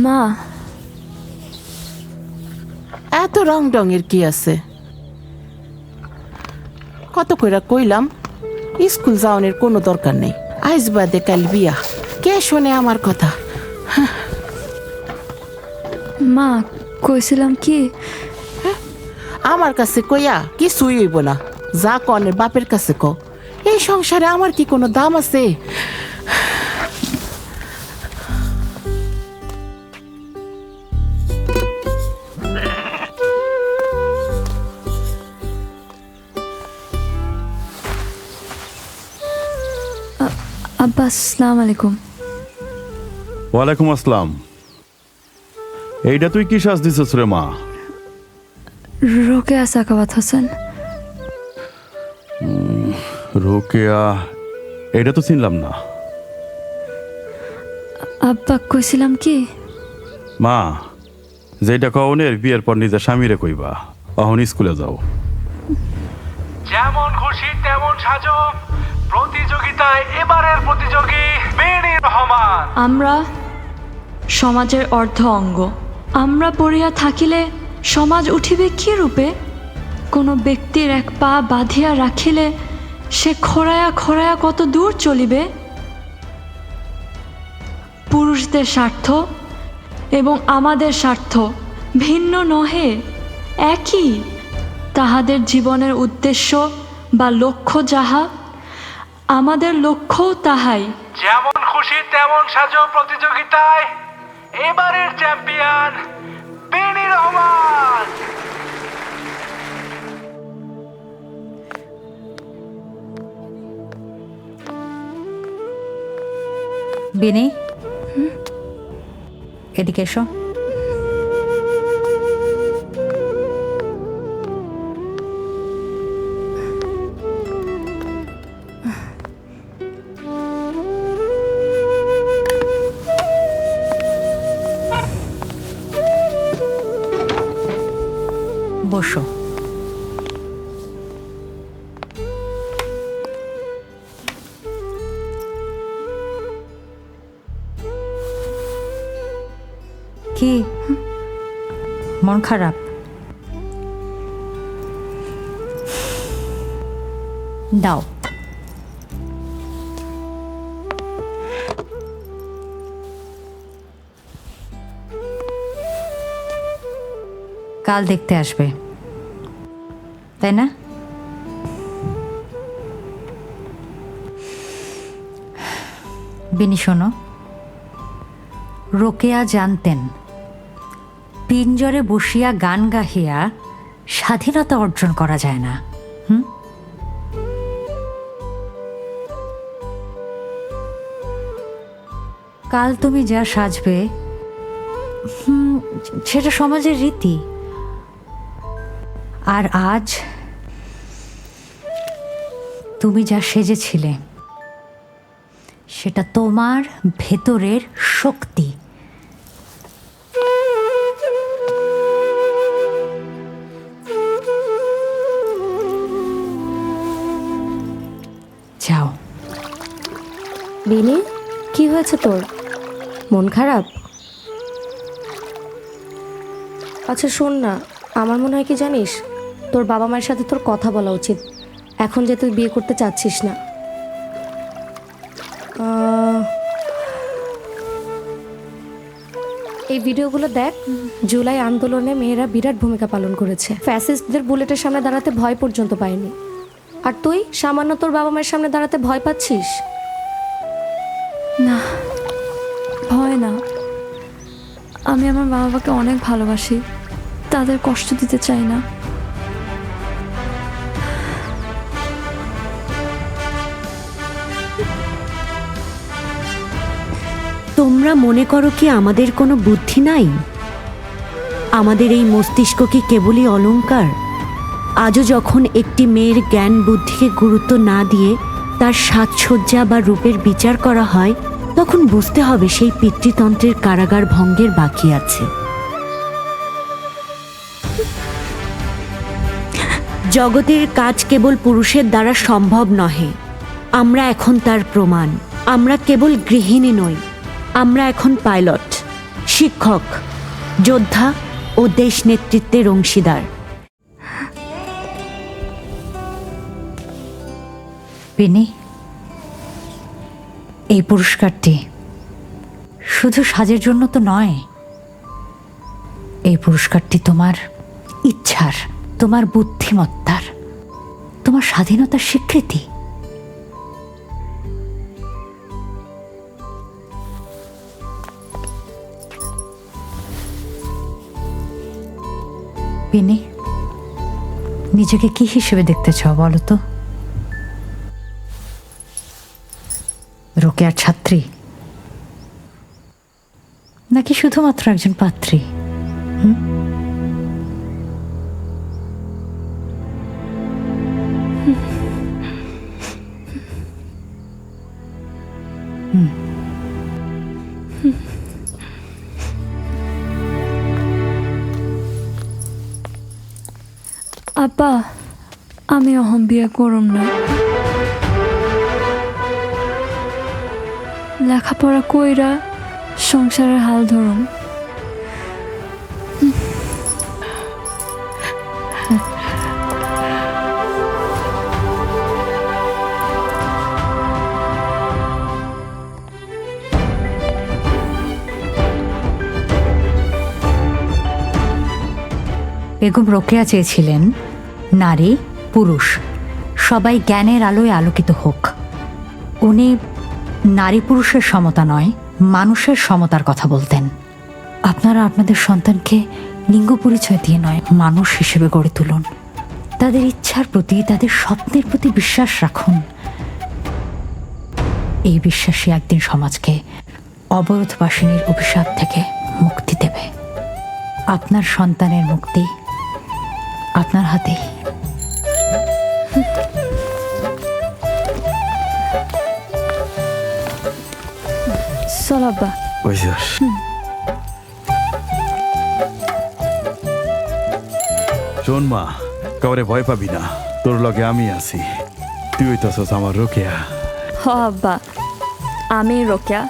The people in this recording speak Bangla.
মা, এত রং ডঙের কি আছে? কত কইরা কইলাম স্কুল যাওয়ানোর কোনো দরকার নেই। আইজ বাদে কাল বিয়া, কে শোনে আমার কথা? মা কইছিলাম কি, আমার কাছে কইয়া কিছুই হইব না। যা কনের বাপের কাছে ক। এই সংসারে আমার কি কোনো দাম আছে? আব্বা আসসালামু আলাইকুম। ওয়ালাইকুম আসসালাম। এইটা তুই কি সাজ দিছিস রে মা? রোকেয়া সাকাওয়াত হোসেন। রোকেয়া, এইটা তো চিনলাম না। আব্বা কইছিলাম কি, মা, যেটা কওনের বিয়ের পর নিজের স্বামীরে কইবা, অহন স্কুলে যাও। যেমন খুশি তেমন সাজো। প্রতিযোগিতায় এবারের প্রতিযোগী বেনির রহমান। আমরা সমাজের অর্ধ অঙ্গ। আমরা পড়িয়া থাকিলে সমাজ উঠিবে কি রূপে? কোনো ব্যক্তির এক পা বাঁধিয়া রাখিলে সে খোঁড়ায়া খোঁড়ায়া কত দূর চলিবে? পুরুষদের স্বার্থ এবং আমাদের স্বার্থ ভিন্ন নহে, একই। তাহাদের জীবনের উদ্দেশ্য বা লক্ষ্য যাহা, আমাদের লক্ষ্যও তাহাই। যেমন খুশি তেমন সাজো প্রতিযোগিতায় এবারের চ্যাম্পিয়ন বেনির রহমান। বিনি, এদিকে এসো। বসো। কি মন খারাপ? দাও। কাল দেখতে আসবে, তাই না? বিনি শোনো, রোকেয়া জানতেন পিঞ্জরে বসিয়া গান গাহিয়া স্বাধীনতা অর্জন করা যায় না। কাল তুমি যা সাজবে সেটা সমাজের রীতি। আর আজ তুমি যা সেজেছিলে সেটা তোমার ভেতরের শক্তি। যাও। বিনি, কি হয়েছে তোর? মন খারাপ? আচ্ছা শোন না, আমার মনে হয় কি জানিস, তোর বাবা মায়ের সাথে তোর কথা বলা উচিত, এখন যে তুই বিয়ে করতে চাচ্ছিস না। এই ভিডিওগুলো দেখ, জুলাই আন্দোলনে মেয়েরা বিরাট ভূমিকা পালন করেছে। ফ্যাসিস্টদের বুলেটের সামনে দাঁড়াতে ভয় পর্যন্ত পায়নি, আর তুই সামান্য তোর বাবা মায়ের সামনে দাঁড়াতে ভয় পাচ্ছিস? না, ভয় না। আমি আমার মা বাবাকে অনেক ভালোবাসি, তাদের কষ্ট দিতে চাই না। তোমরা মনে করো কি আমাদের কোনো বুদ্ধি নাই? আমাদের এই মস্তিষ্ক কি কেবলই অলংকার? আজও যখন একটি মেয়ের জ্ঞান বুদ্ধিকে গুরুত্ব না দিয়ে তার সাজসজ্জা বা রূপের বিচার করা হয়, তখন বুঝতে হবে সেই পিতৃতন্ত্রের কারাগার ভঙ্গের বাকি আছে। জগতের কাজ কেবল পুরুষের দ্বারা সম্ভব নহে। আমরা এখন তার প্রমাণ। আমরা কেবল গৃহিণী নই, আমরা এখন পাইলট। শিক্ষক, যোদ্ধা ও দেশ নেতৃত্বের অংশীদার। পিনি, এই পুরস্কারটি শুধু সাজের জন্য তো নয়, এই পুরস্কারটি তোমার ইচ্ছার, তোমার বুদ্ধিমত্তার, তোমার স্বাধীনতার স্বীকৃতি। পিনি, নিজেকে কি হিসেবে দেখতে চাও বলো তো? রোকেয়ার ছাত্রী, নাকি শুধুমাত্র একজন পাত্রী? আব্বা, আমি অহম বিয়ে করুম না। লেখাপড়া কইরা সংসারের হাল ধরুম। বেগম রোকেয়া চেয়েছিলেন নারী পুরুষ সবাই জ্ঞানের আলোয় আলোকিত হোক। উনি নারী পুরুষের সমতা নয়, মানুষের সমতার কথা বলতেন। আপনারা আপনাদের সন্তানকে লিঙ্গ পরিচয় দিয়ে নয়, মানুষ হিসেবে গড়ে তুলুন। তাদের ইচ্ছার প্রতি, তাদের স্বপ্নের প্রতি বিশ্বাস রাখুন। এই বিশ্বাসই একদিন সমাজকে অবরোধবাসিনীর অভিশাপ থেকে মুক্তি দেবে। আপনার সন্তানের মুক্তি আপনার হাতেই। চল আব্বা। শোন মা, কাউরে ভয় পাবি না, তোর লগে আমি আছি। তুই হইতাছস আমার রোকেয়া। হ আব্বা, আমি রোকেয়া,